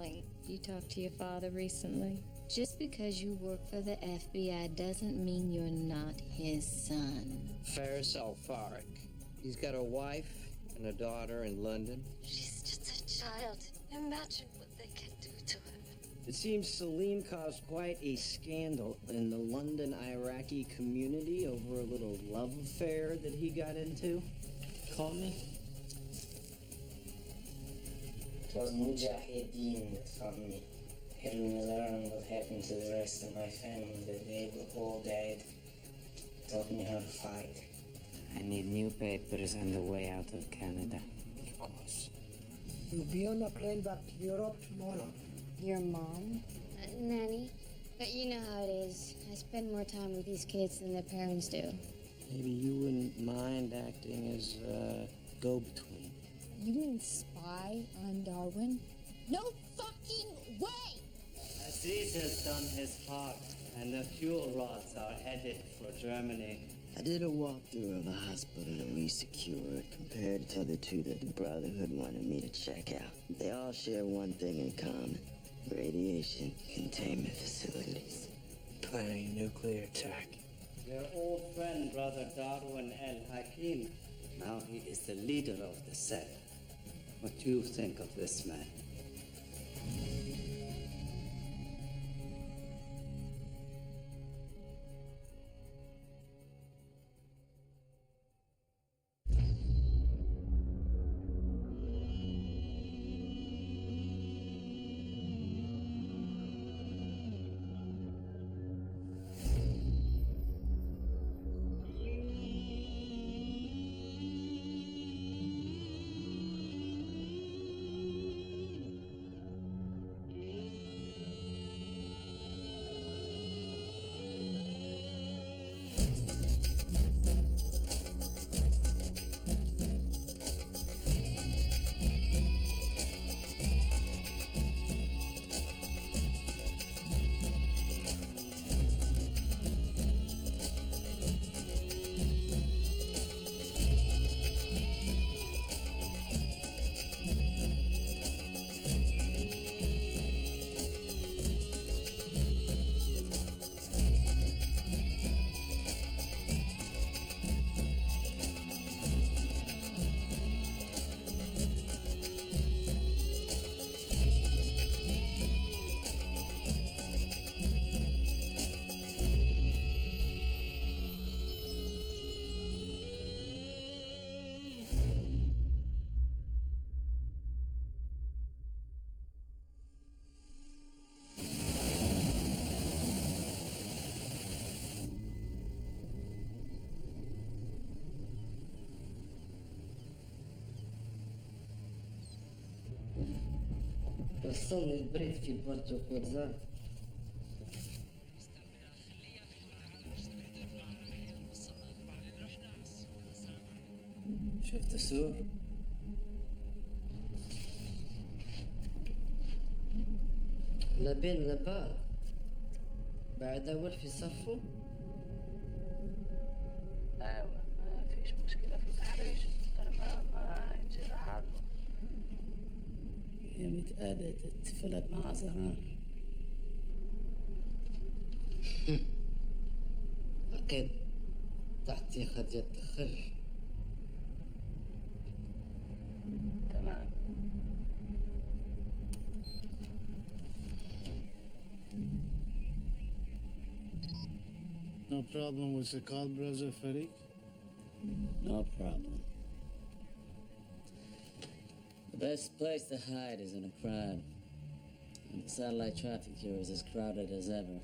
darling, you talked to your father recently? Just because you work for the FBI doesn't mean you're not his son. Faris Al-Farik. He's got a wife and a daughter in London. She's just a child. Imagine what they can do to her. It seems Salim caused quite a scandal in the London Iraqi community over a little love affair that he got into. Call me? It was Mujahideen that found me. Helped me learn what happened to the rest of my family the day we all died. Taught me how to fight. I need new papers and a way out of Canada. Of course. You'll be on the plane back to Europe tomorrow. Your mom? Nanny? But you know how it is. I spend more time with these kids than their parents do. Maybe you wouldn't mind acting as a go-between. You mean spy on Darwin? No fucking way! Aziz has done his part, and the fuel rods are headed for Germany. I did a walkthrough of the hospital that we secured compared to the two that the Brotherhood wanted me to check out. They all share one thing in common: radiation containment facilities. Planning a nuclear attack. Your old friend, Brother Darwin El-Hakim. Now he is the leader of the sect. What do you think of this man? وصلني البريد في بورتو كوزا. شفت السوق؟ لبين لبا بعد أول في صفه. ايوه ما فيش مشكلة في التحريش، ترى ما يصير حاله. هي متقالة اتفلت مع زهران. أكيد تحتي خدية الخل. تمام. No problem with the call, brother Farik? No problem. The best place to hide is in a crowd. And the satellite traffic here is as crowded as ever.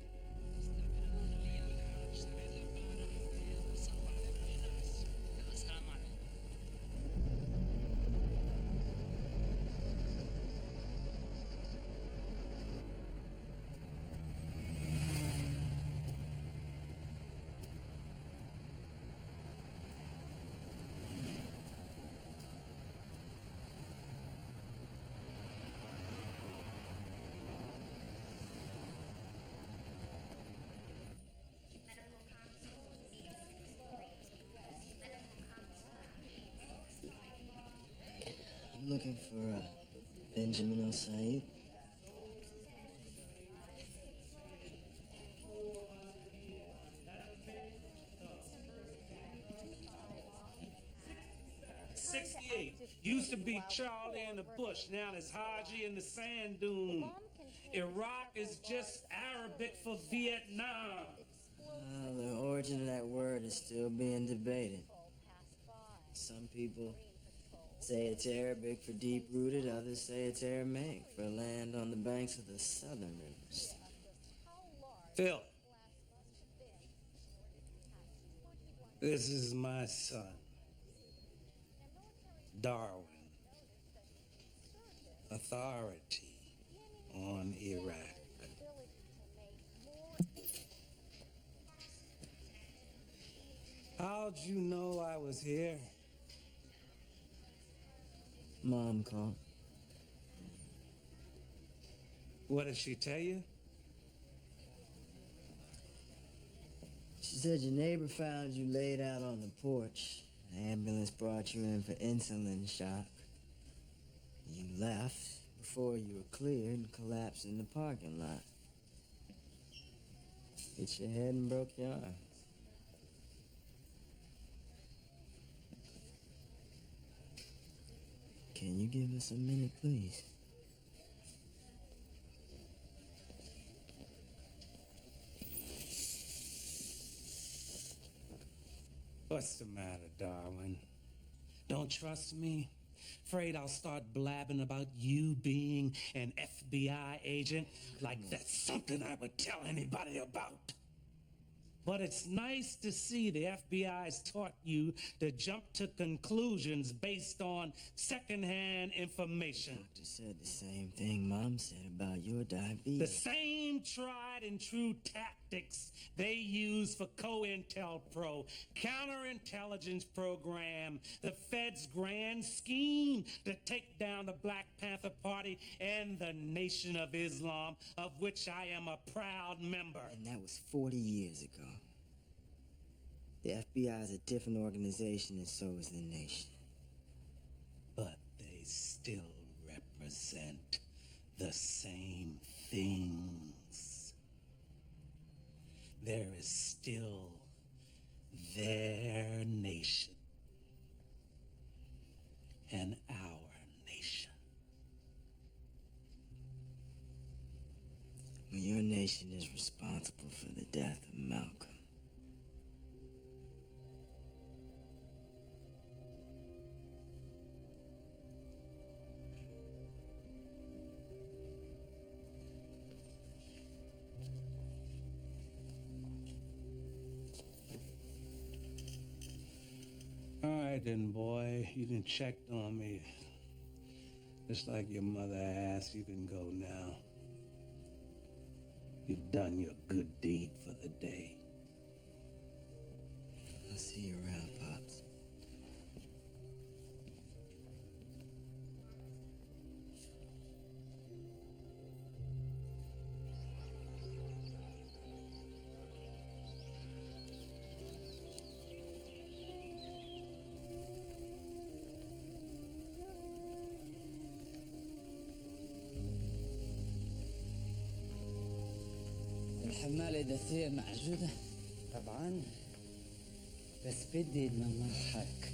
I'm looking for Benjamin El Said. used to be Charlie in the bush, now it's Haji in the sand dune. Iraq is just Arabic for Vietnam. The origin of that word is still being debated. Some people say it's Arabic for deep-rooted, others say it's Aramaic for land on the banks of the southern rivers. Phil, this is my son, Darwin, authority on Iraq. How'd you know I was here? Mom called. What did she tell you? She said your neighbor found you laid out on the porch. The ambulance brought you in for insulin shock. You left before you were cleared and collapsed in the parking lot. Hit your head and broke your arm. Can you give us a minute, please? What's the matter, Darwin? Don't trust me? Afraid I'll start blabbing about you being an FBI agent like that's something I would tell anybody about. But it's nice to see the FBI's taught you to jump to conclusions based on secondhand information. Doctor said the same thing Mom said about your diabetes. The same tried and true tactics they use for COINTELPRO, counterintelligence program, the Fed's grand scheme to take down the Black Panther Party and the Nation of Islam, of which I am a proud member. And that was 40 years ago. The FBI is a different organization, and so is the nation. But they still represent the same things. There is still their nation and our nation. Well, your nation is responsible for the death of Malcolm. All right then, boy. You done checked on me. Just like your mother asked, you can go now. You've done your good deed for the day. I'll see you around, Pops. الحمالة الداثية موجودة؟ طبعا، بس بدي نضحك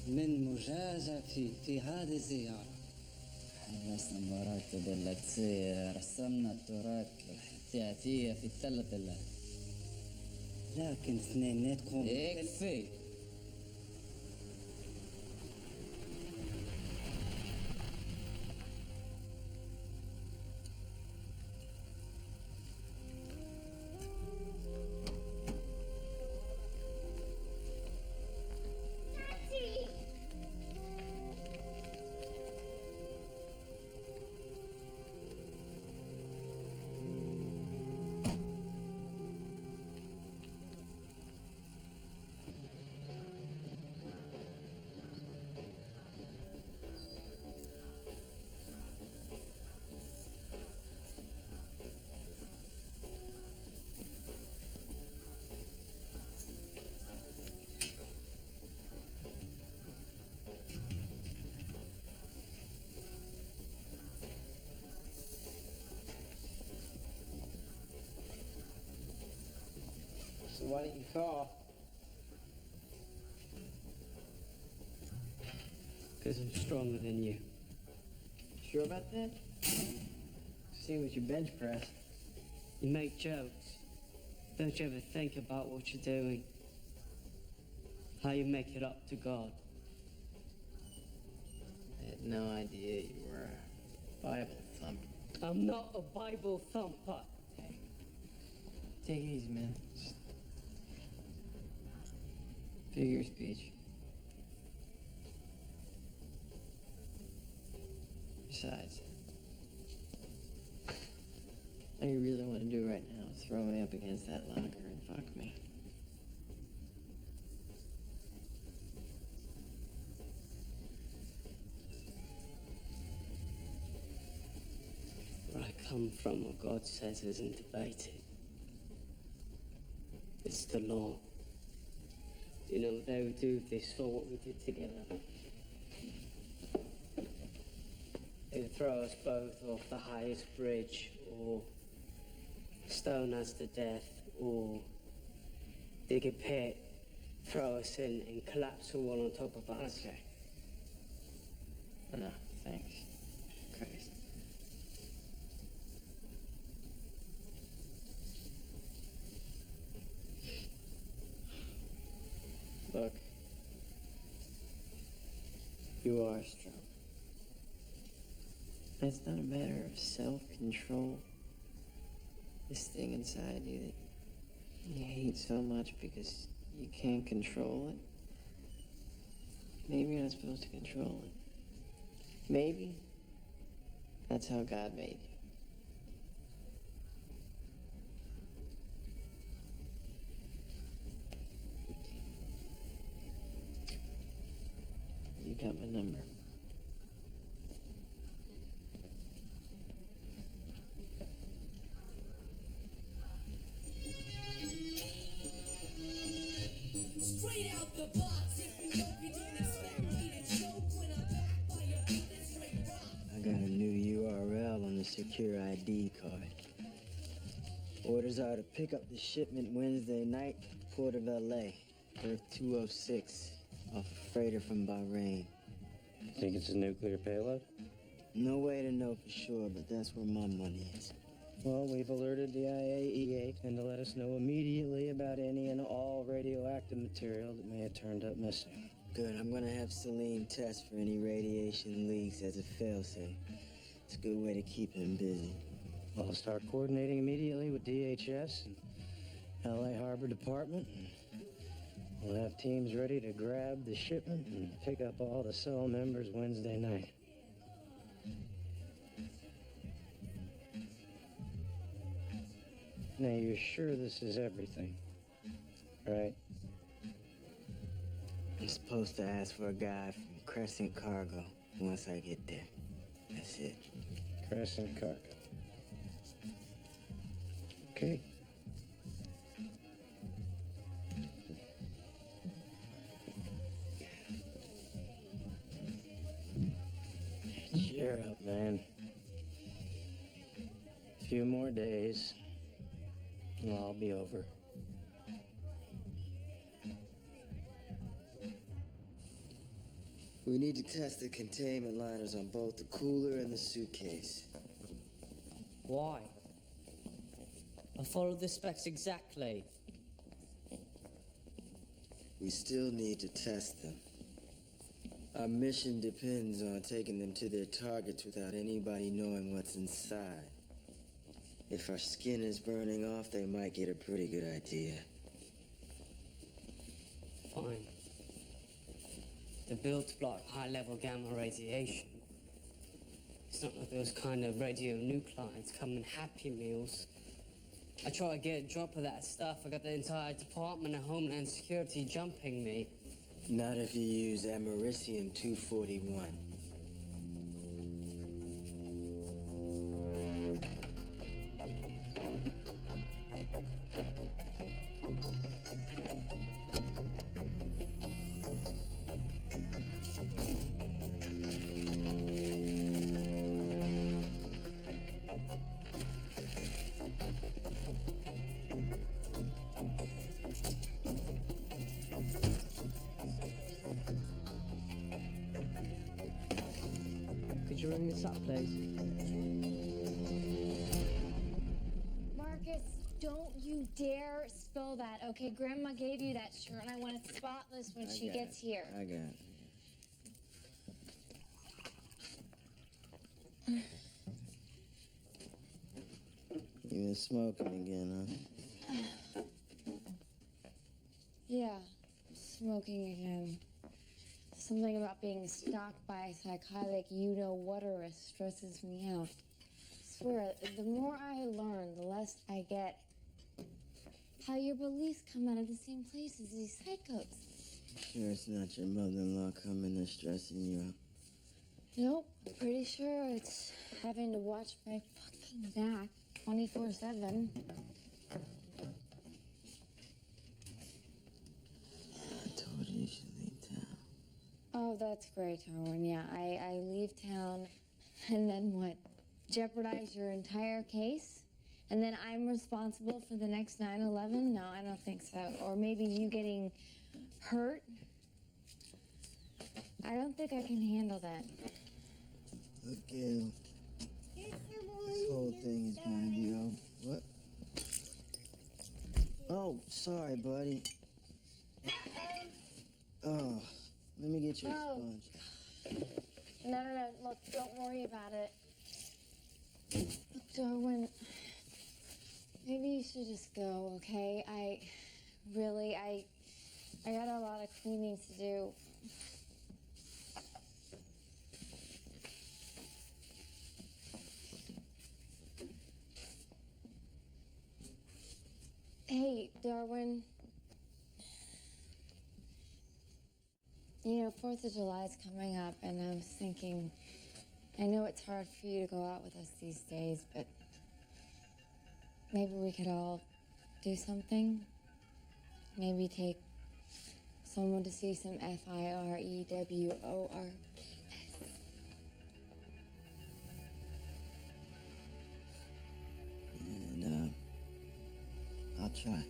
من مجازفتي في هذه الزيارة. حرصنا مراتب اللي تصير، رسمنا التراث الاحتياطية في الثلاث بلاد. لكن اثنيناتكم يكفي. So why don't you call? Because I'm stronger than you. Sure about that? See what you bench press. You make jokes. Don't you ever think about what you're doing? How you make it up to God? I had no idea you were a Bible thumper. I'm not a Bible thumper. Hey, take it easy, man. Figure speech. Besides, all you really want to do right now is throw me up against that locker and fuck me. Where I come from, what God says isn't debated. It's the law. You know, they would do this for what we did together. They would throw us both off the highest bridge, or stone us to death, or dig a pit, throw us in, and collapse all on top of us. Okay. Enough, thanks. Christ. Look, you are strong. It's not a matter of self-control. This thing inside you that you hate so much because you can't control it. Maybe you're not supposed to control it. Maybe that's how God made you. You got my number. Straight out the box, if you hope you don't expect me to choke when I'm back by your feet, straight rock. I got a new URL on the secure ID card. Orders are to pick up the shipment Wednesday night, Port of LA, Earth 206, off a freighter from Bahrain. Think it's a nuclear payload? No way to know for sure, but that's where my money is. Well, we've alerted the IAEA and to let us know immediately about any and all radioactive material that may have turned up missing. Good, I'm gonna have Salim test for any radiation leaks as a failsafe. It's a good way to keep him busy. Well, I'll start coordinating immediately with DHS and LA Harbor Department. We'll have teams ready to grab the shipment and pick up all the cell members Wednesday night. Now, you're sure this is everything, right? I'm supposed to ask for a guy from Crescent Cargo once I get there. That's it. Crescent Cargo. Okay. Cheer up, man. A few more days, and I'll be over. We need to test the containment liners on both the cooler and the suitcase. Why? I followed the specs exactly. We still need to test them. Our mission depends on taking them to their targets without anybody knowing what's inside. If our skin is burning off, they might get a pretty good idea. Fine. They're built to block high-level gamma radiation. It's not like those kind of radionuclides come in Happy Meals. I try to get a drop of that stuff. I got the entire Department of Homeland Security jumping me. Not if you use Americium-241. ring this up, please? Marcus, don't you dare spill that, okay? Grandma gave you that shirt, and I want it spotless when she gets here. I got it. You been smoking again, huh? Yeah, smoking again. Something about being stalked by a psychotic you-know-whaterist stresses me out. I swear, the more I learn, the less I get how your beliefs come out of the same place as these psychos. Sure it's not your mother-in-law coming and stressing you out? Nope, I'm pretty sure it's having to watch my fucking back 24/7. I told you should leave town. Oh, that's great, Darwin. Yeah, I leave town, and then what? Jeopardize your entire case? And then I'm responsible for the next 9/11? No, I don't think so. Or maybe you getting hurt? I don't think I can handle that. Look, Gail. This whole thing is gonna be over. What? Oh, sorry, buddy. Oh, let me get you a sponge. No. Look, don't worry about it. Look, Darwin, maybe you should just go, okay? I got a lot of cleaning to do. Hey, Darwin. You know, 4th of July is coming up, and I was thinking, I know it's hard for you to go out with us these days, but maybe we could all do something. Maybe take someone to see some FIREWOR. And, I'll try.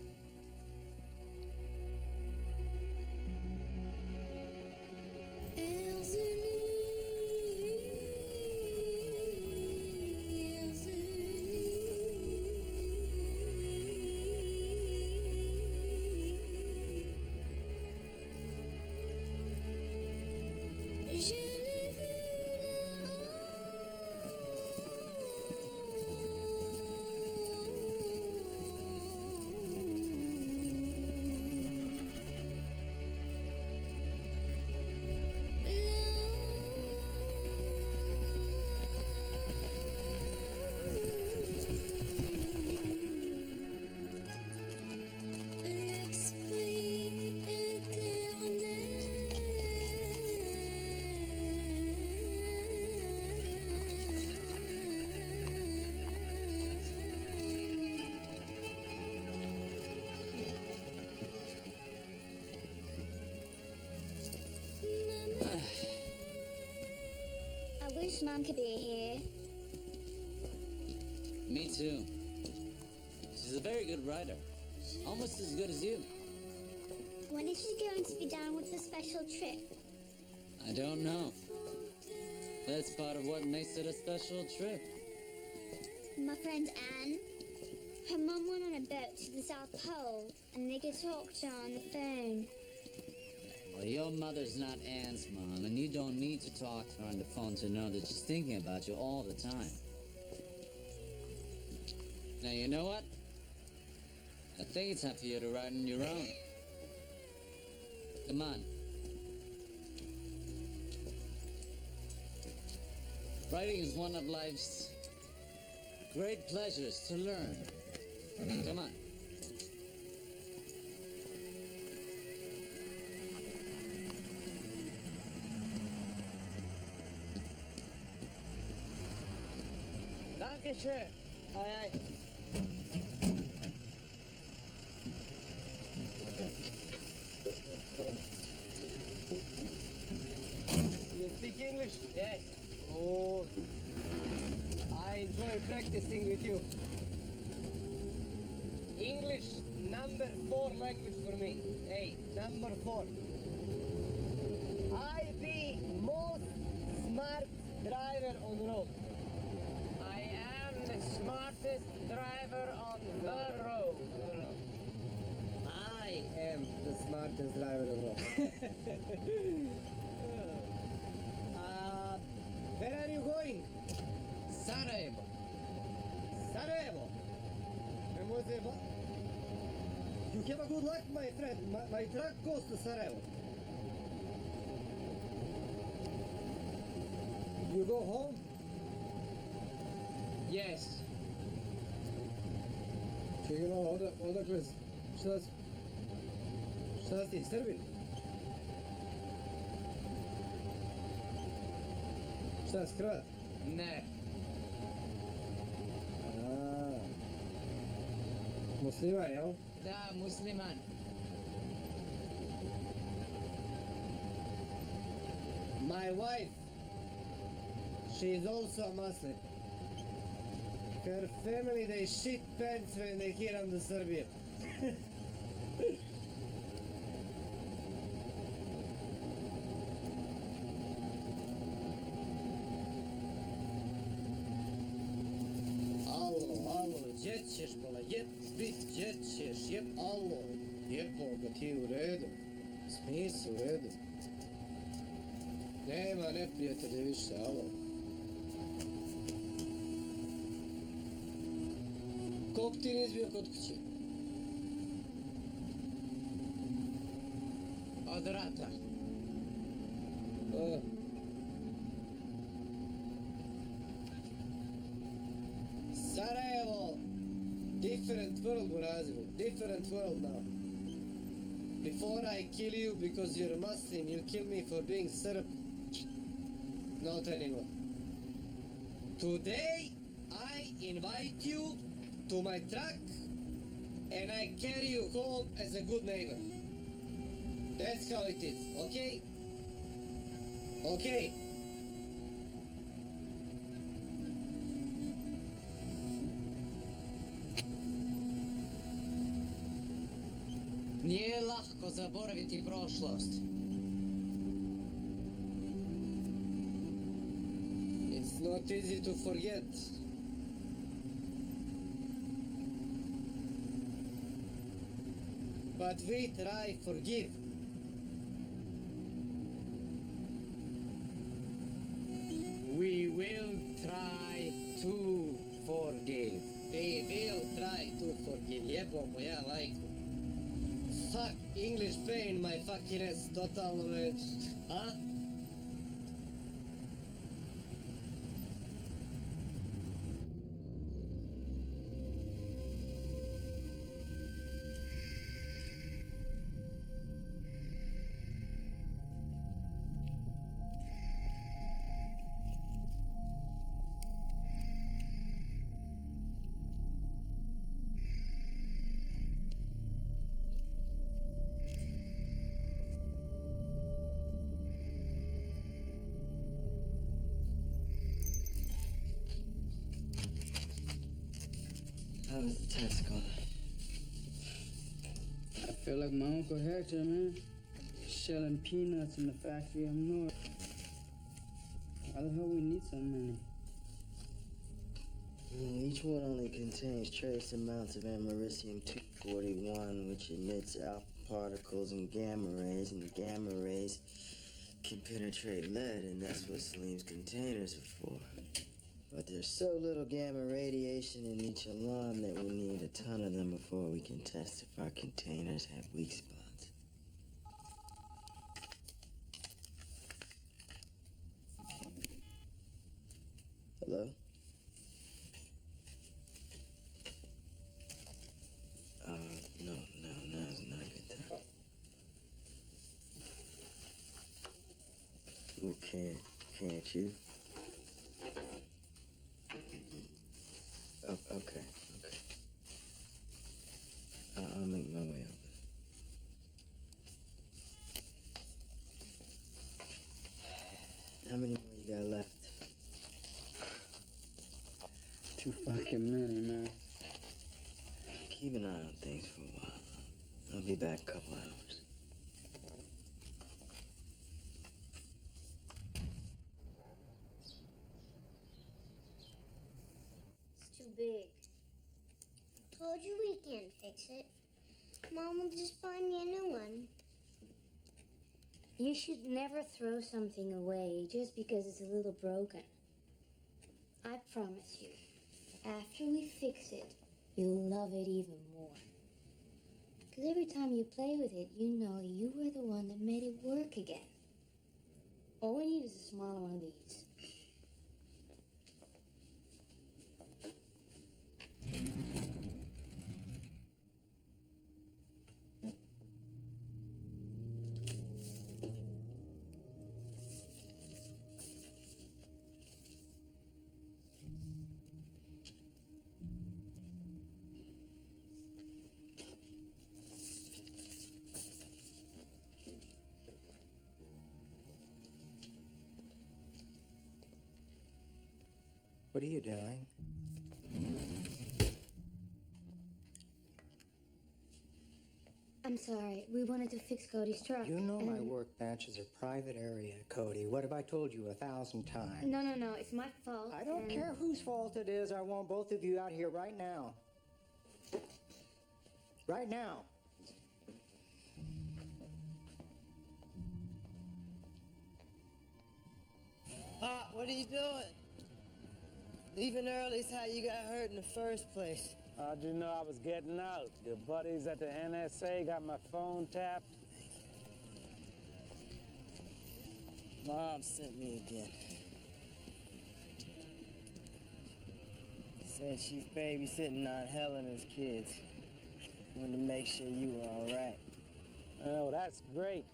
I wish Mom could be here. Me too. She's a very good writer. Almost as good as you. When is she going to be down with the special trip? I don't know. That's part of what makes it a special trip. My friend Anne, her mum went on a boat to the South Pole and they could talk to her on the phone. Well, your mother's not Anne's mom, and you don't need to talk to her on the phone to know that she's thinking about you all the time. Now, you know what? I think it's time for you to write on your own. Come on. Writing is one of life's great pleasures to learn. Come on. Dankeschön. Aye. You speak English? Yes. Oh, I enjoy practicing with you. English, number 4 language for me. Hey, number 4. I be most smart driver on road. I am the smartest driver on the road. I am the smartest driver on the road. Where are you going? Sarajevo. Sarajevo. Moseba. You have a good luck, my friend. My truck goes to Sarajevo. You go home? Yes. Čekaj, odakle, šta si, Srbin? Šta, s Hrvat? Ne. Musliman, jel? Da, musliman. My wife, she is also a Muslim. Her family, they shit pants when they hear I'm the Serbian. Alo, gdje ćeš, bola, gdje ćeš, alo. Jepoga ti u redu. Smij se u redu. Nema neprijatelja više, alo. Koliko ti nisi bio kod kuće? Od rata. Sarajevo! Different world, Buraziru. Different world now. Before I kill you because you're a Muslim, you kill me for being Serb. Not anymore. Today, I invite you to my truck and I carry you home as a good neighbor. That's how it is, okay? Okay. Nije lahko zaboraviti prošlost. It's not easy to forget. But we try forgive. We will try to forgive. We will try to forgive. Jebo moja majku. Fuck, English pain, my fucking ass, totalno već. A? How was the test going? I feel like my Uncle Hector, man. Shelling peanuts in the factory up north. Why the hell we need so many? Each one only contains trace amounts of americium-241, which emits alpha particles and gamma rays, and the gamma rays can penetrate lead, and that's what Salim's containers are for. But there's so little gamma radiation in each alarm that we need a ton of them before we can test if our containers have weak spots. Hello? No, now's not a good time. Well, can't you? Oh, okay. I'll make my way up. How many more you got left? Too fucking many, man. Keep an eye on things for a while. I'll be back a couple hours. big. Told you we can't fix it. Mom will just find me a new one. You should never throw something away just because it's a little broken. I promise you, after we fix it, you'll love it even more. Because every time you play with it, you know you were the one that made it work again. All we need is a smaller one of these. What are you doing? I'm sorry. We wanted to fix Cody's truck. You know my workbench is a private area, Cody. What have I told you 1,000 times? No, it's my fault. I don't care whose fault it is. I want both of you out here right now. Right now. Pop, what are you doing? Leaving early is how you got hurt in the first place. How'd you know I was getting out? Your buddies at the NSA got my phone tapped? Mom sent me again. Said she's babysitting Aunt Helena's kids. Wanted to make sure you were all right. Oh, that's great.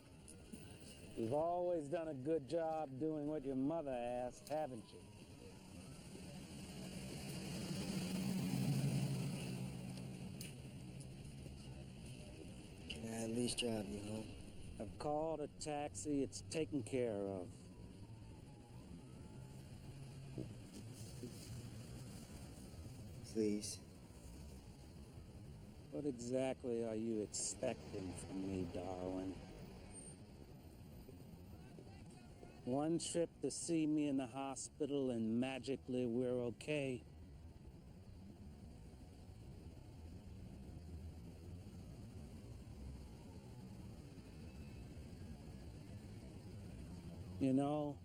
You've always done a good job doing what your mother asked, haven't you? Can I at least drive you home? I've called a taxi. It's taken care of. Please. What exactly are you expecting from me, Darwin? One trip to see me in the hospital and magically we're okay? You know,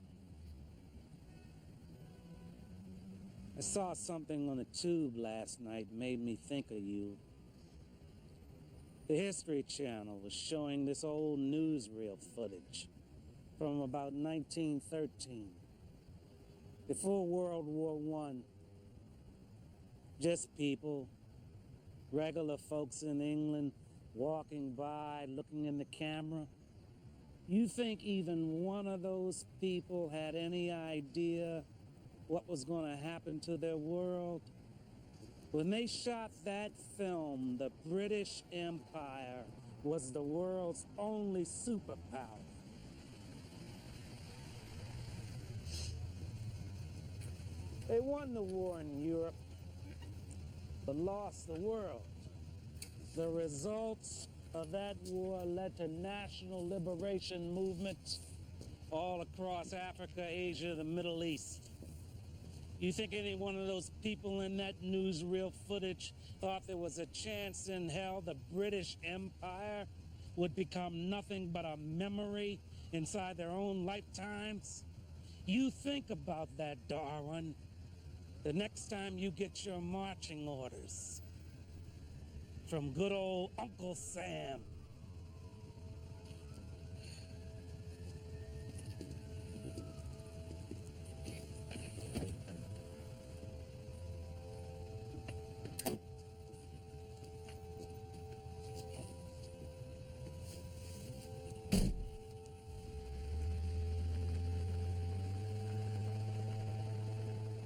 I saw something on the tube last night made me think of you. The History Channel was showing this old newsreel footage from about 1913, before World War I. Just people, regular folks in England, walking by, looking in the camera. You think even one of those people had any idea what was going to happen to their world? When they shot that film, the British Empire was the world's only superpower. They won the war in Europe, but lost the world. The results of that war led to national liberation movements all across Africa, Asia, the Middle East. You think any one of those people in that newsreel footage thought there was a chance in hell the British Empire would become nothing but a memory inside their own lifetimes? You think about that, Darwin, the next time you get your marching orders from good old Uncle Sam.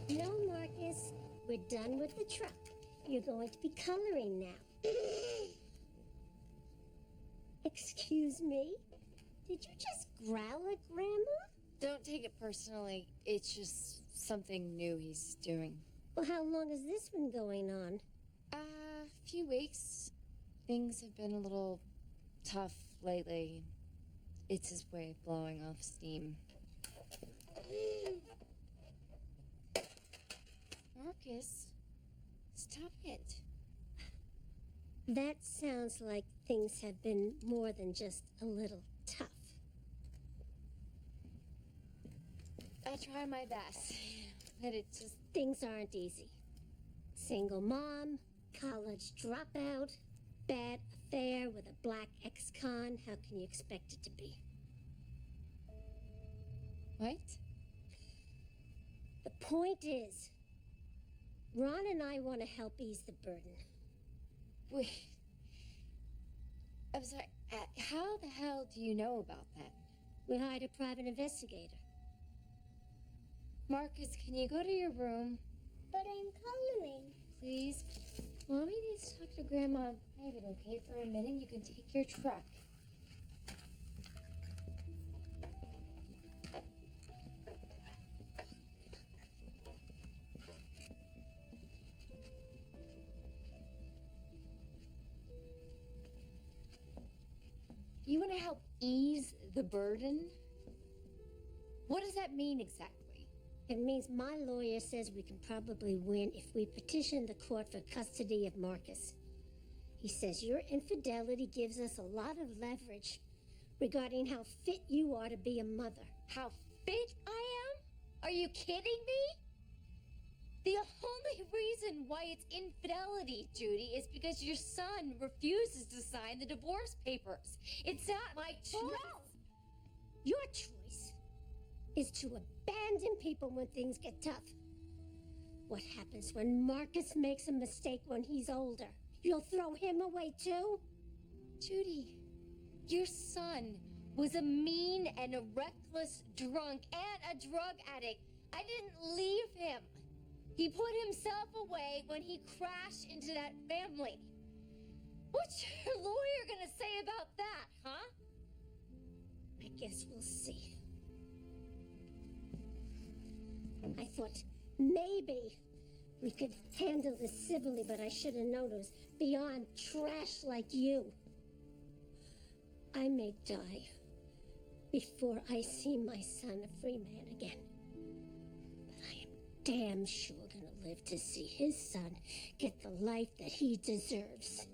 No, Marcus, we're done with the truck. You're going to be coloring now. Excuse me? Did you just growl at Grandma? Don't take it personally. It's just something new he's doing. Well, how long has this been going on? A few weeks. Things have been a little tough lately. It's his way of blowing off steam. Marcus, Stop it. That sounds like things have been more than just a little tough. I try my best, but it just... Things aren't easy. Single mom, college dropout, bad affair with a black ex-con. How can you expect it to be? What? The point is, Ron and I want to help ease the burden. Wait. I'm sorry. How the hell do you know about that? We hired a private investigator. Marcus, can you go to your room? But I'm coloring. Please? Mommy needs to talk to Grandma in private, okay? For a minute, you can take your truck. You want to help ease the burden? What does that mean exactly? It means my lawyer says we can probably win if we petition the court for custody of Marcus. He says your infidelity gives us a lot of leverage regarding how fit you are to be a mother. How fit I am? Are you kidding me? The only reason why it's infidelity, Judy, is because your son refuses to sign the divorce papers. It's not my choice. No! Your choice is to abandon people when things get tough. What happens when Marcus makes a mistake when he's older? You'll throw him away too? Judy, your son was a mean and a reckless drunk and a drug addict. I didn't leave him. He put himself away when he crashed into that family. What's your lawyer gonna say about that, huh? I guess we'll see. I thought maybe we could handle this civilly, but I should have known it was beyond trash like you. I may die before I see my son a free man again. But I am damn sure gonna live to see his son get the life that he deserves.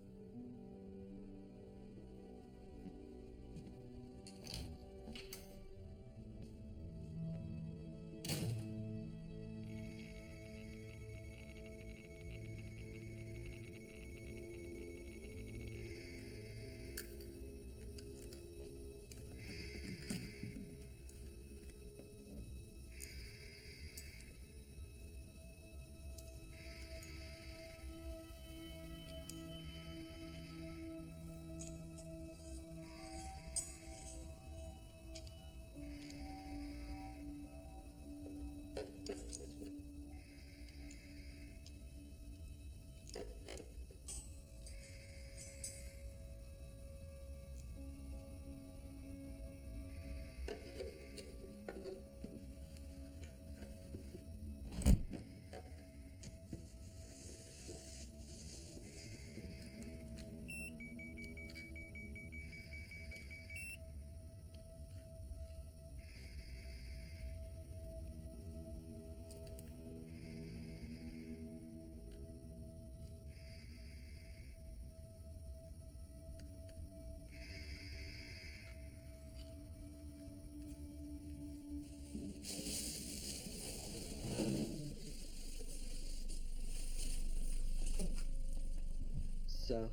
So?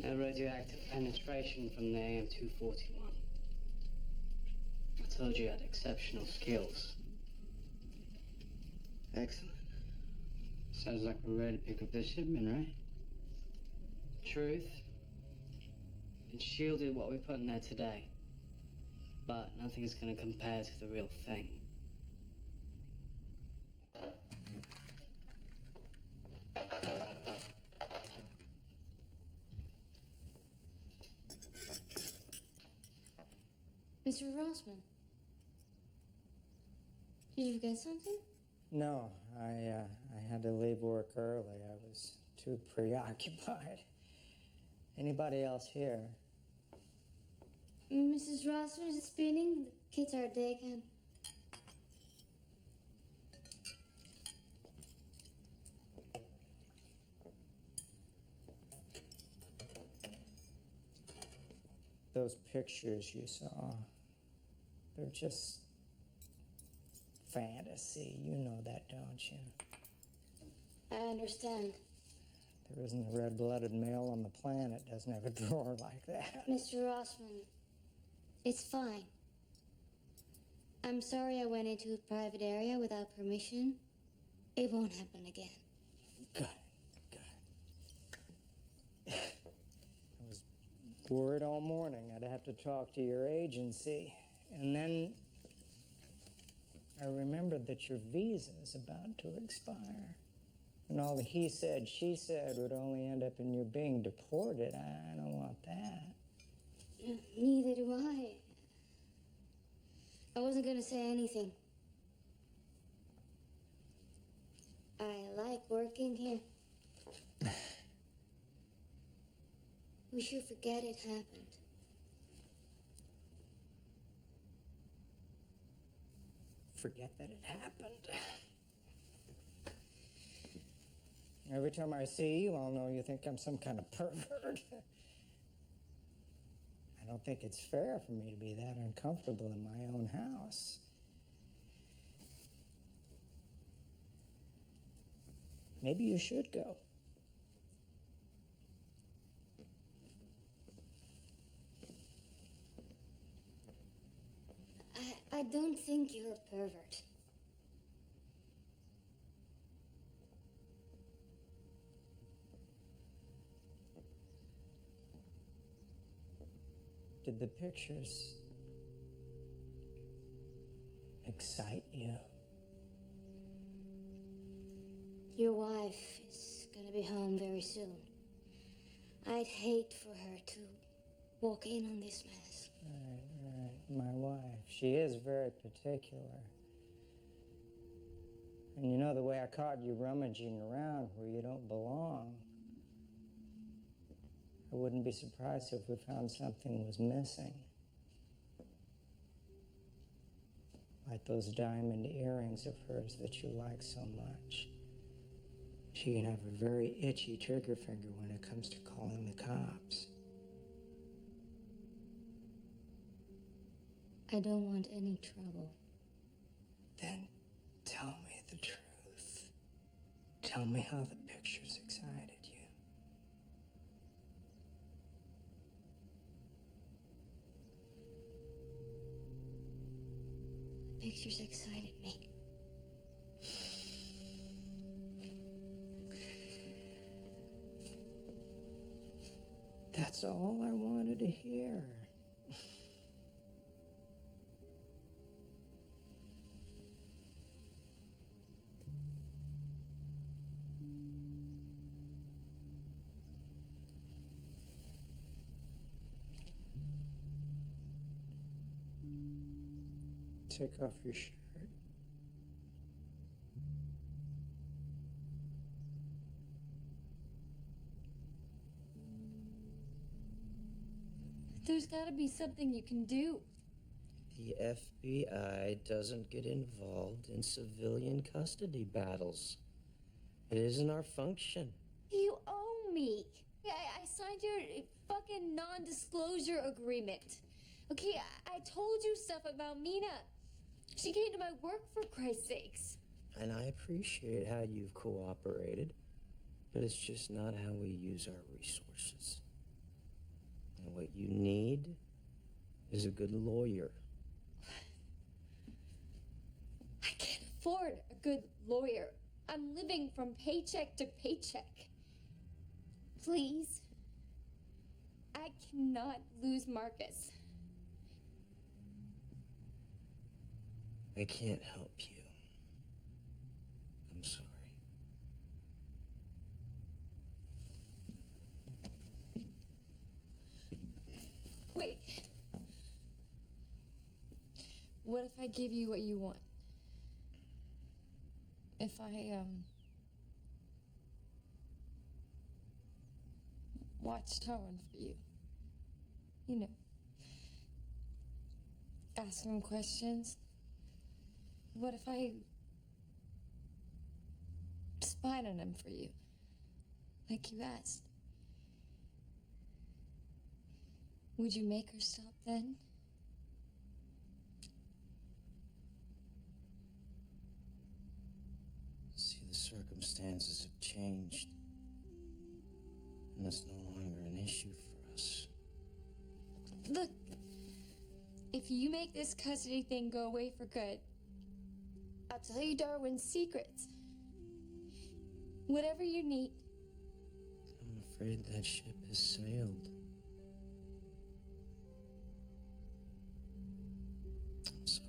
No radioactive penetration from the AM-241. I told you had exceptional skills. Excellent. Sounds like we're ready to pick up this shipment, right? Truth. It shielded what we put in there today. But nothing's gonna compare to the real thing. Mr. Rossman, did you forget something? No, I had to leave work early. I was too preoccupied. Anybody else here? Mrs. Rossman is spinning. The kids are at day camp. Those pictures you saw, they're just fantasy. You know that, don't you? I understand. There isn't a red-blooded male on the planet doesn't have a drawer like that. Mr. Rossman, it's fine. I'm sorry I went into a private area without permission. It won't happen again. Good. I was worried all morning I'd have to talk to your agency. And then I remembered that your visa's about to expire. And all the he said, she said would only end up in you being deported. I don't want that. Neither do I. I wasn't going to say anything. I like working here. We should forget it happened. Forget that it happened. Every time I see you, I'll know you think I'm some kind of pervert. I don't think it's fair for me to be that uncomfortable in my own house. Maybe you should go. I don't think you're a pervert. Did the pictures excite you? Your wife is gonna be home very soon. I'd hate for her to walk in on this mess. Right. My wife, she is very particular. And you know, the way I caught you rummaging around where you don't belong, I wouldn't be surprised if we found something was missing. Like those diamond earrings of hers that you like so much. She can have a very itchy trigger finger when it comes to calling the cops. I don't want any trouble. Then tell me the truth. Tell me how the pictures excited you. The pictures excited me. That's all I wanted to hear. Take off your shirt. There's gotta be something you can do. The FBI doesn't get involved in civilian custody battles. It isn't our function. You owe me. I signed your fucking non-disclosure agreement. Okay, I told you stuff about Mina. She came to my work, for Christ's sakes. And I appreciate how you've cooperated, but it's just not how we use our resources. And what you need is a good lawyer. I can't afford a good lawyer. I'm living from paycheck to paycheck. Please. I cannot lose Marcus. I can't help you. I'm sorry. Wait. What if I give you what you want? If I, watch Tone for you. You know, ask him questions. What if I spied on him for you, like you asked? Would you make her stop then? See, the circumstances have changed. And it's no longer an issue for us. Look, if you make this custody thing go away for good, I'll tell you Darwin's secrets. Whatever you need. I'm afraid that ship has sailed. I'm sorry.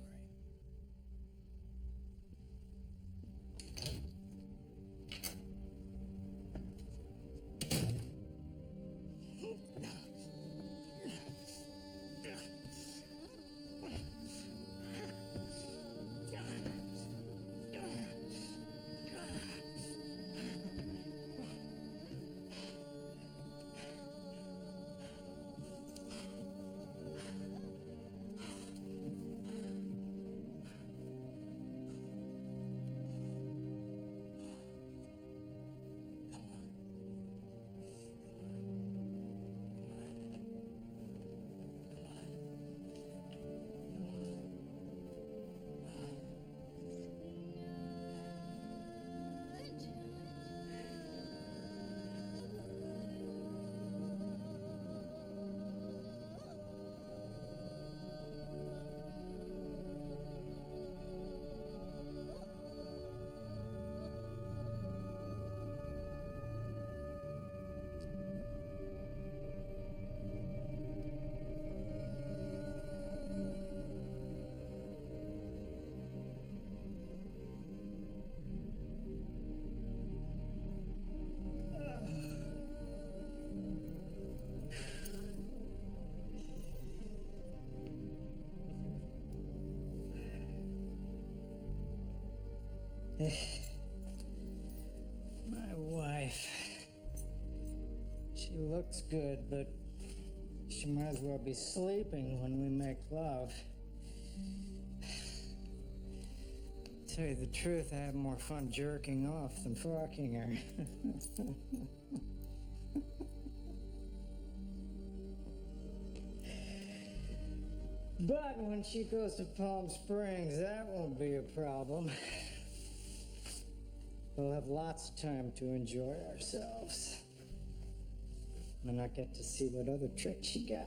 My wife. She looks good, but she might as well be sleeping when we make love. Tell you the truth, I have more fun jerking off than fucking her. But when she goes to Palm Springs, that won't be a problem. We'll have lots of time to enjoy ourselves. And I get to see what other tricks she got.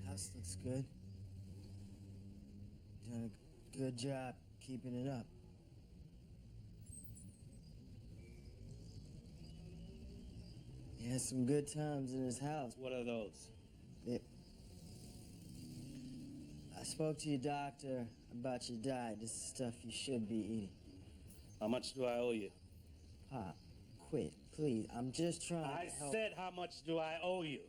House looks good. Done a good job keeping it up. He has some good times in his house. What are those? I spoke to your doctor about your diet. This is stuff you should be eating. How much do I owe you? Pop, quit, please. I'm just trying I to help. said, how much do I owe you?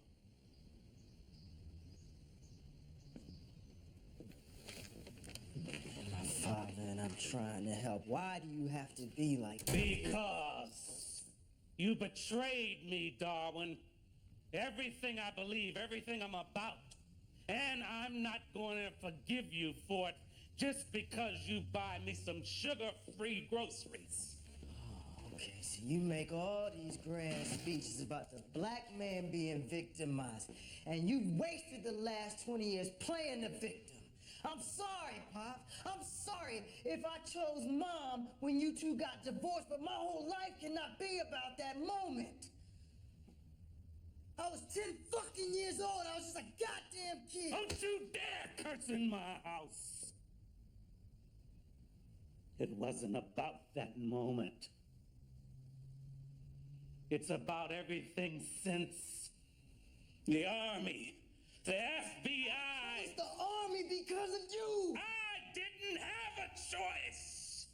I'm my father and I'm trying to help. Why do you have to be like that? Because you betrayed me, Darwin. Everything I believe, everything I'm about. And I'm not going to forgive you for it just because you buy me some sugar-free groceries. Okay, so you make all these grand speeches about the black man being victimized, and you've wasted the last 20 years playing the victim. I'm sorry, Pop. I'm sorry if I chose Mom when you two got divorced, but my whole life cannot be about that moment. I was 10 fucking years old. I was just a goddamn kid. Don't you dare curse in my house. It wasn't about that moment. It's about everything since. The Army, the FBI. It's the Army because of you. I didn't have a choice.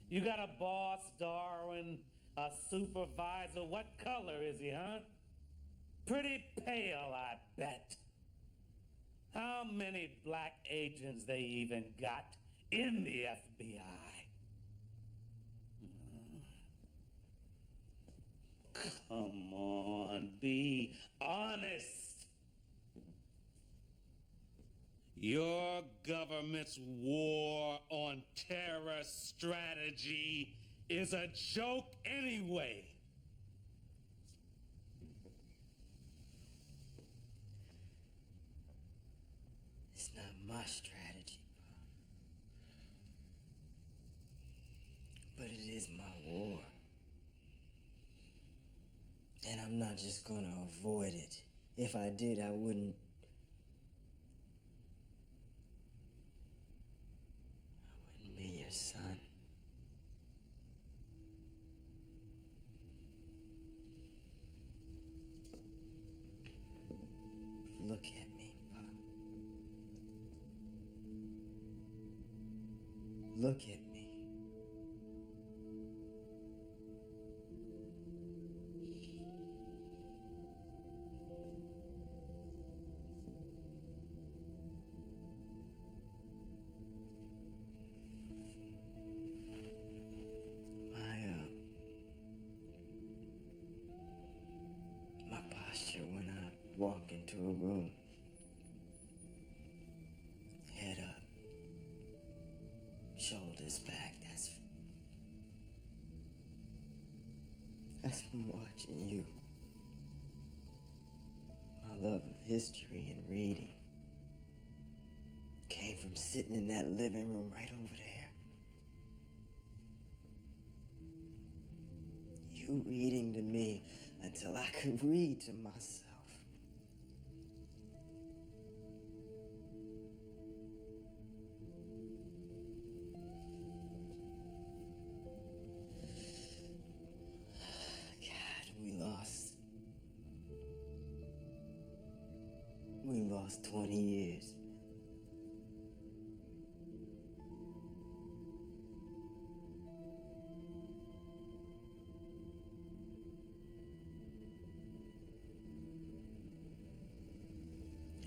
You got a boss, Darwin, a supervisor. What color is he, huh? Pretty pale, I bet. How many black agents they even got in the FBI? Come on, be honest. Your government's war on terror strategy is a joke anyway. It's not my strategy, but it is my war. And I'm not just gonna avoid it. If I did, I wouldn't be your son. Look at me, Pop. Look at me. My posture when I walk into a room. Head up. Shoulders back. That's from watching you. My love of history and reading came from sitting in that living room right over there. You reading to me until I could read to myself. We lost 20 years.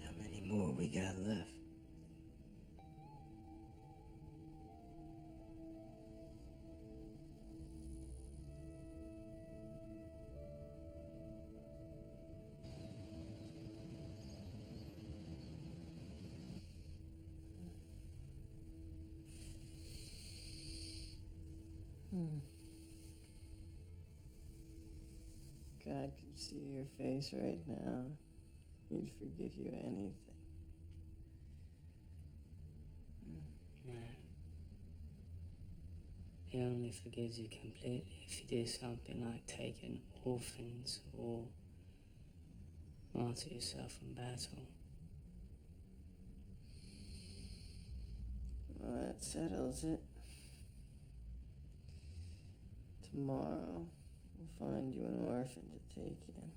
How many more we got left? God could see your face right now. He'd forgive you anything. No. He only forgives you completely if you do something like taking orphans or martyr yourself in battle. Well, that settles it. Tomorrow, we'll find you an orphan to take in.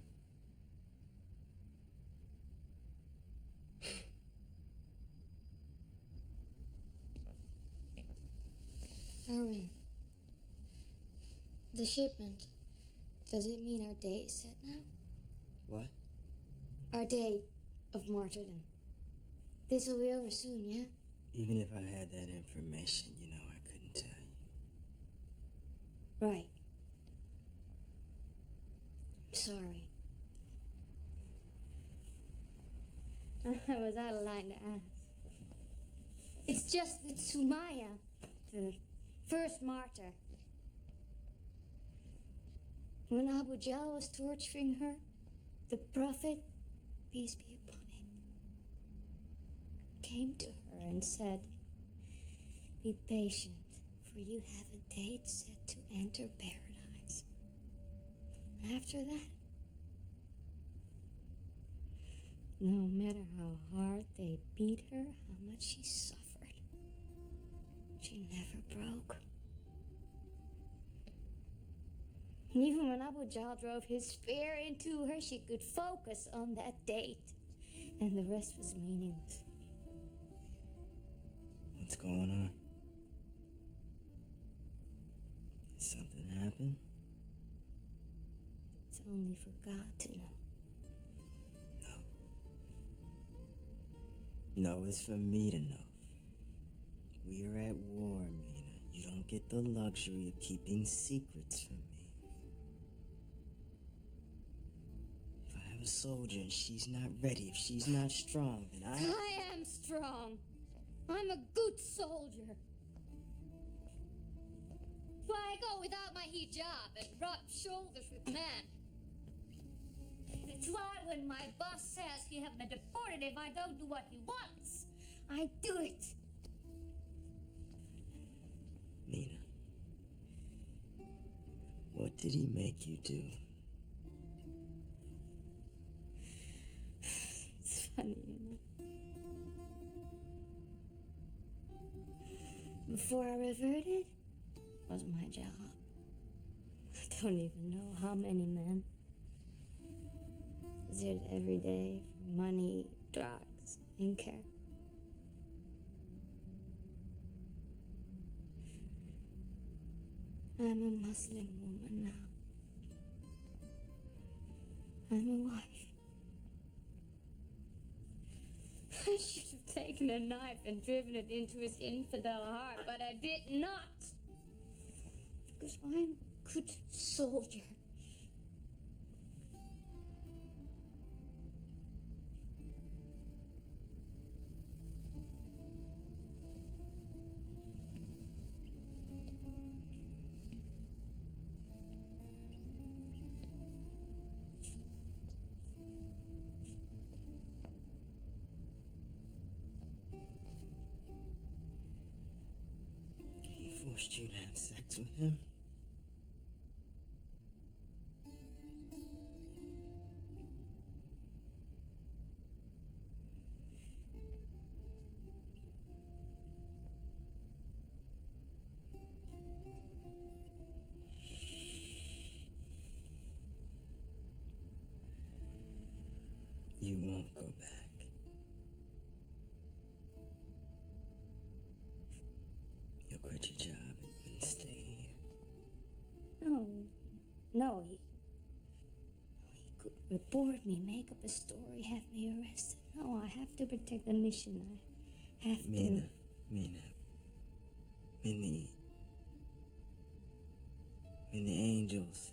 Darwin, the shipment, does it mean our day is set now? What? Our day of martyrdom. This will be over soon, yeah? Even if I had that information, you know I couldn't tell you. Right. I'm sorry. I was out of line to ask. It's just that Sumaya, the first martyr, when Abu Jahl was torturing her, the Prophet, peace be upon him, came to her and said, "Be patient, for you have a date set to enter paradise." After that, no matter how hard they beat her, how much she suffered, she never broke. Even when Abu Jahl drove his spear into her, she could focus on that date, and the rest was meaningless. What's going on? Did something happen? It's only for God to know. No, it's for me to know. We are at war, Mina. You don't get the luxury of keeping secrets from me. If I have a soldier and she's not ready, if she's not strong, then I am strong. I'm a good soldier. Why I go without my hijab and rub shoulders with men? It's why when my boss says he have me deported if I don't do what he wants, I do it. Mina, what did he make you do? It's funny, you know. Before I reverted, was my job. I don't even know how many men. Deserted every day for money, drugs, and care. I'm a Muslim woman now. I'm a wife. I should have taken a knife and driven it into his infidel heart, but I did not. Because I'm a good soldier. He forced you to have sex with him? You won't go back. You'll quit your job and stay here. No, he could report me, make up a story, have me arrested. No, I have to protect the mission. I have Mina, to. when the angels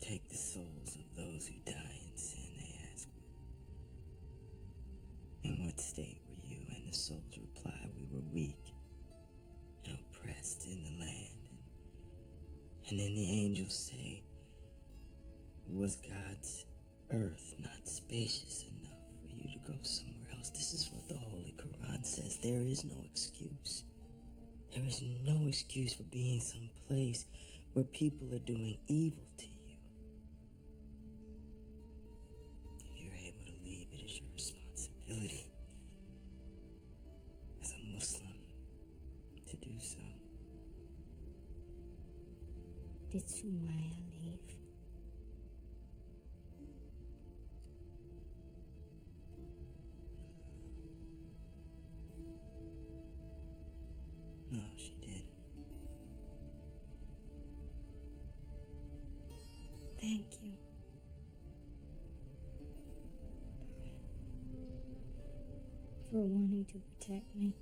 take the souls of those who die in sin, they ask, in what state were you? And the souls reply, we were weak and oppressed in the land. And then the angels say, was God's earth not spacious enough for you to go somewhere else? This is what the Holy Quran says. There is no excuse. There is no excuse for being someplace where people are doing evil to you. If you're able to leave, it is your responsibility as a Muslim to do so. Did Sumaya leave? No, she did. Thank you. For wanting to protect me.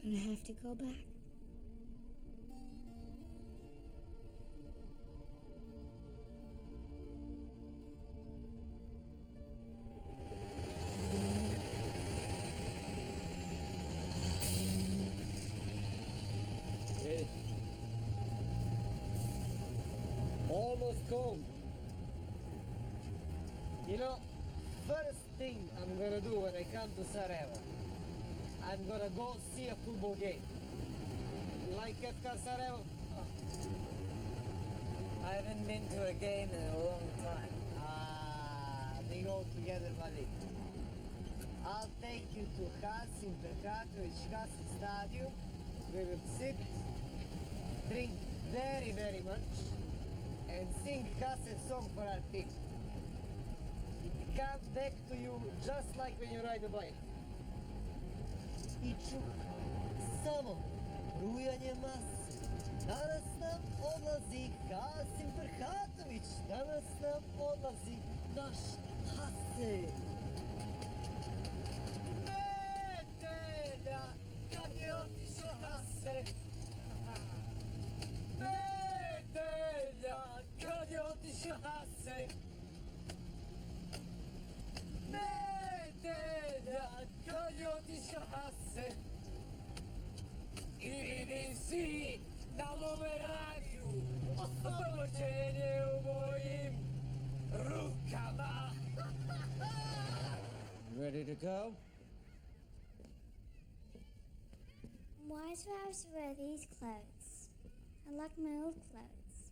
But I have to go back. Almost home. You know, first thing I'm gonna do when I come to Sarajevo, I'm gonna go see a football game. Like FK Sarajevo? I haven't been to a game in a long time. We go together, buddy. I'll take you to Hasim Perkatović Hasim Stadium. We will sit, drink very, very much, and sing Hasim song for our team. It comes back to you just like when you ride a bike. I čuh samo rujanje mase. Danas nam odlazi Hasim Perkatović. Danas nam odlazi naš Hase. Nedelja, kad je otišao Hase. Nedelja, kad je otišao Hase. Nedelja, kad je otišao Hase. I vidim si na mome radiju oslobođenje u mojim rukama. Ready to go? Why do I have to wear these clothes? I like my old clothes.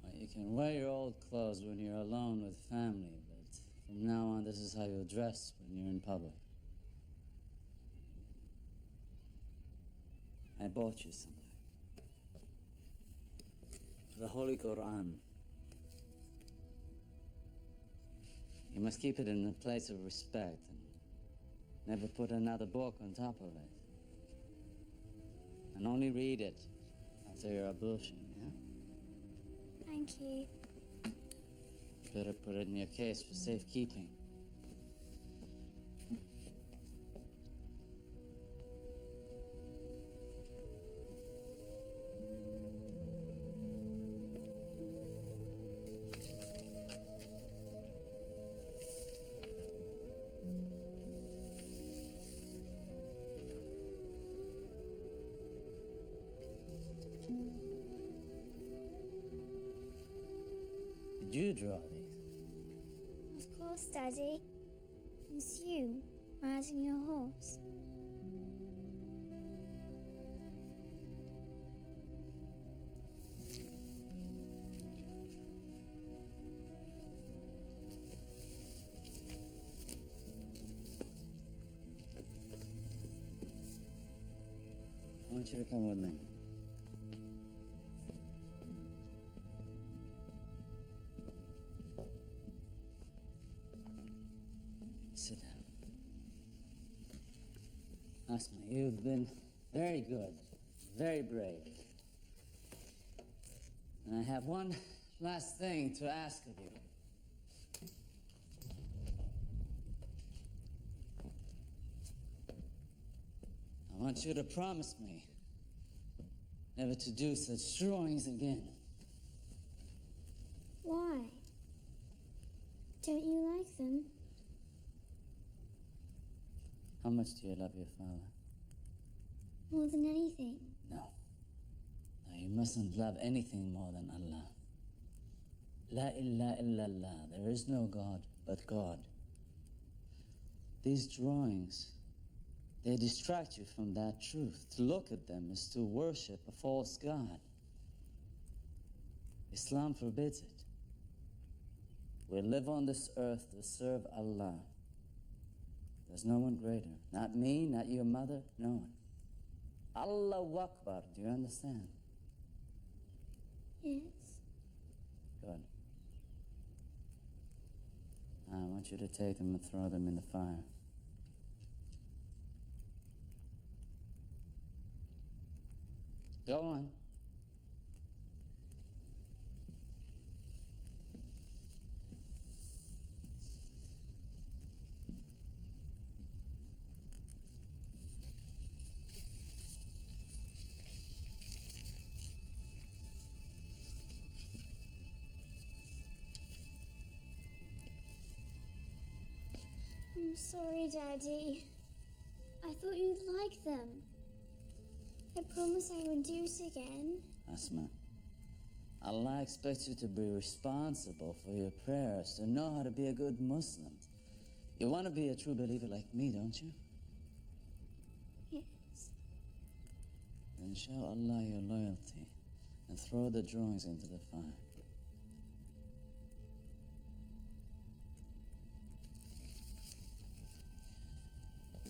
Well, you can wear your old clothes when you're alone with family, but from now on, this is how you'll dress when you're in public. I bought you something. The Holy Quran. You must keep it in a place of respect and never put another book on top of it. And only read it after your ablution, yeah? Thank you. Better put it in your case for safekeeping. Did you draw these? Of course, Daddy. It's you, riding your horse. I want you to come with me. Sit down. Asma, you've been very good, very brave. And I have one last thing to ask of you. I want you to promise me never to do such drawings again. Why? Don't you like them? How much do you love your father? More than anything. No. No, you mustn't love anything more than Allah. La ilaha illallah. There is no God but God. These drawings, they distract you from that truth. To look at them is to worship a false God. Islam forbids it. We live on this earth to serve Allah. There's no one greater. Not me, not your mother, no one. Allahu Akbar, do you understand? Yes. Good. Now, I want you to take them and throw them in the fire. Go on. I'm sorry, Daddy. I thought you'd like them. I promised I would do it again. Asma, Allah expects you to be responsible for your prayers, to know how to be a good Muslim. You want to be a true believer like me, don't you? Yes. Then show Allah your loyalty. and throw the drawings into the fire.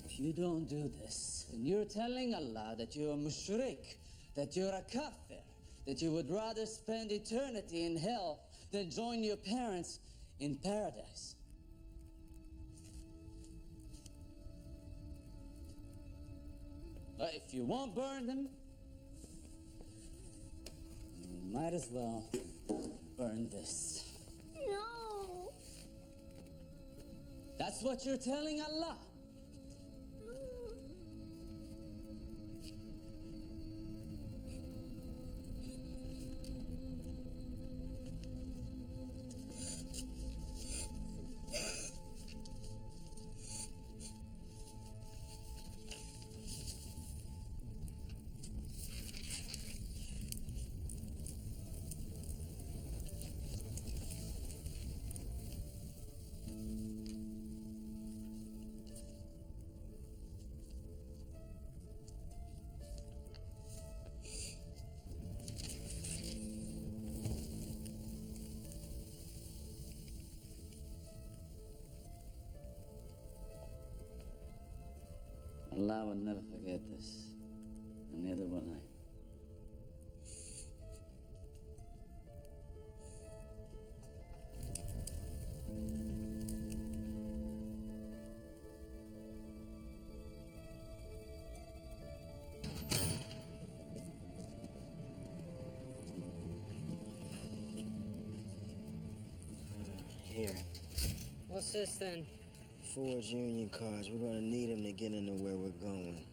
If you don't do this, then you're telling Allah that you're a mushrik, that you're a kafir, that you would rather spend eternity in hell than join your parents in paradise. If you won't burn them, you might as well burn this. No. That's what you're telling Allah. Allah will never forget this, and neither will I. Here. What's this then? Ford's union cards. We're gonna need them to get into where we're going.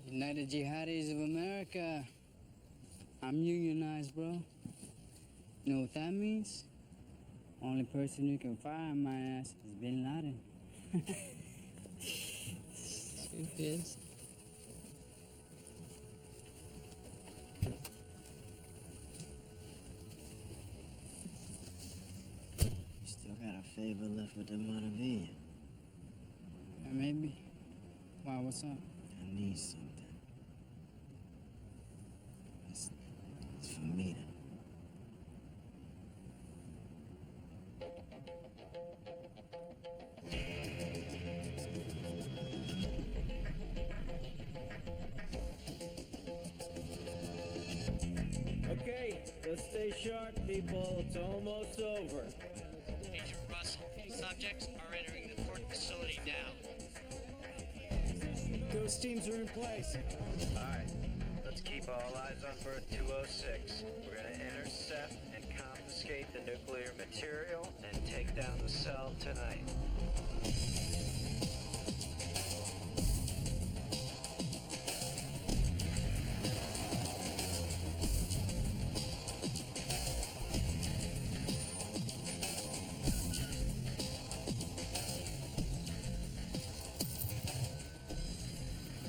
United Jihadis of America. I'm unionized, bro. You know what that means? Only person who can fire my ass is Bin Laden. Stupid. Still got a favor left with the Montevilla. Yeah, maybe. Why, what's up? I need something. It's for Mina. Okay, let's stay sharp, people. It's almost over. Agent Russell, subjects are entering the port facility now. Those teams are in place. Alright, let's keep all eyes on berth 206. We're gonna intercept and confiscate the nuclear material and take down the cell tonight.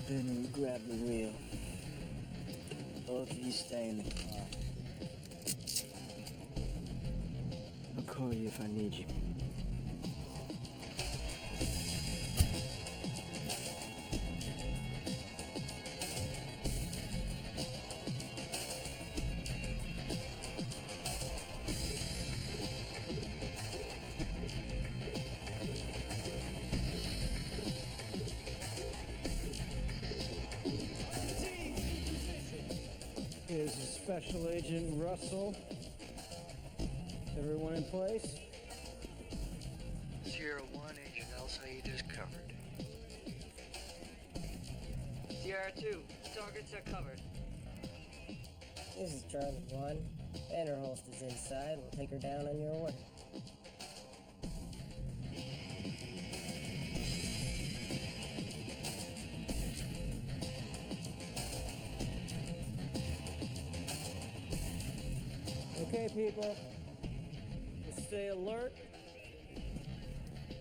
Then we grab the wheel. Both of you stay in the car. I'll call you if I need you. Here's Special Agent Russell. Everyone in place? Sierra 1, Agent El Said is covered. Sierra 2, targets are covered. This is Charlie 1. Vanderholst is inside. We'll take her down on your order. Okay, people. Just stay alert.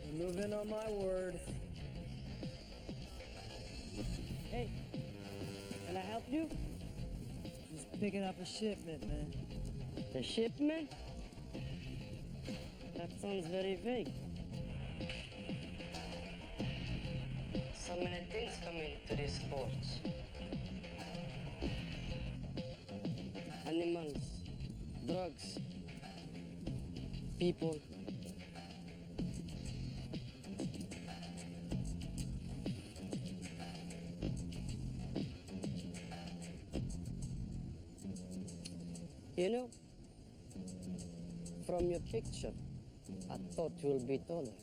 And move in on my word. Hey, can I help you? Just picking up a shipment, man. A shipment? That sounds very vague. So many things come into these ports. animals, drugs, people. You know, from your picture, I thought you'll be taller.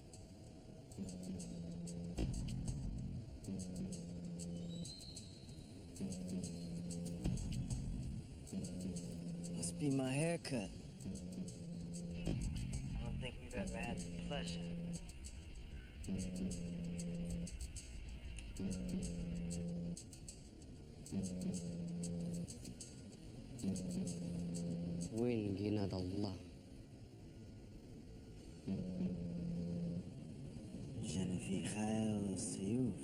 Must be my haircut. I don't think we've ever had the pleasure. وين جناد الله؟ Je ne vis rien سيوف.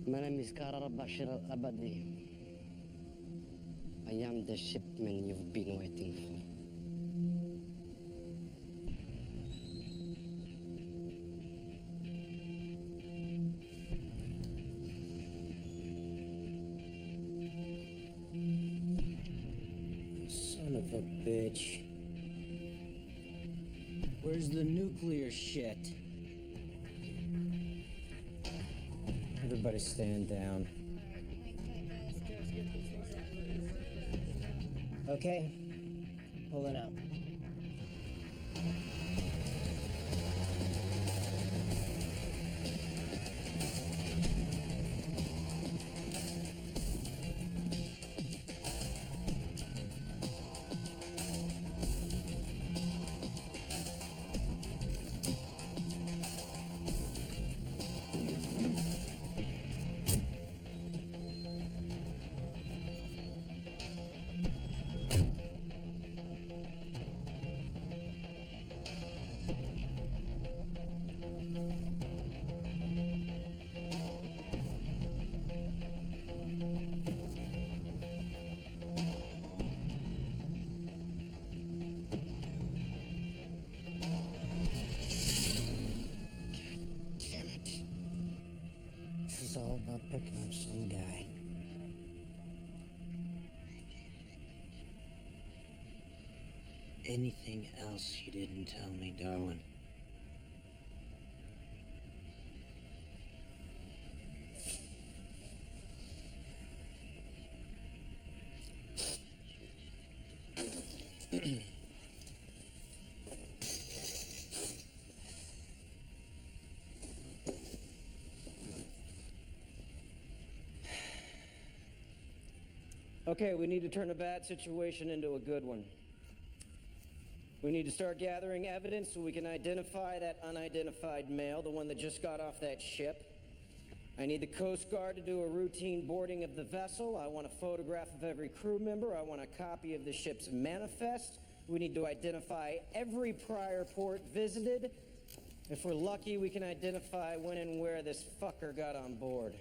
My name is Karar Bashir Al-Abadi. I am the shipment you've been waiting for. Son of a bitch. Where's the nuclear shit? Everybody stand down. Okay, pulling up. This is all about picking up some guy. Anything else you didn't tell me, Darwin? Okay, we need to turn a bad situation into a good one. We need to start gathering evidence so we can identify that unidentified male, the one that just got off that ship. I need the Coast Guard to do a routine boarding of the vessel. I want a photograph of every crew member. I want a copy of the ship's manifest. We need to identify every prior port visited. If we're lucky, we can identify when and where this fucker got on board.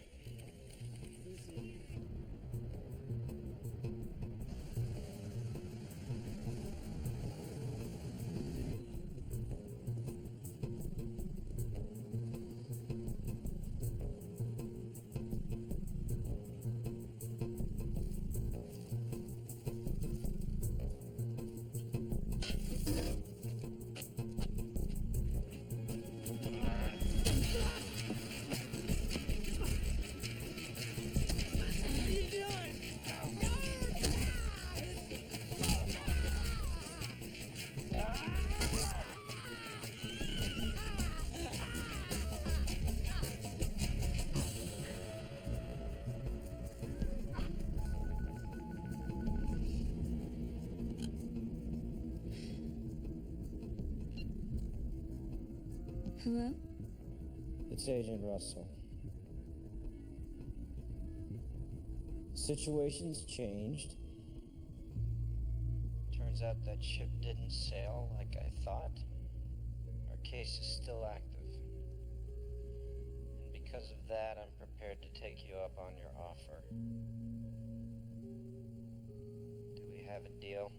Hello? It's Agent Russell. The situation's changed. Turns out that ship didn't sail like I thought. Our case is still active. And because of that, I'm prepared to take you up on your offer. Do we have a deal?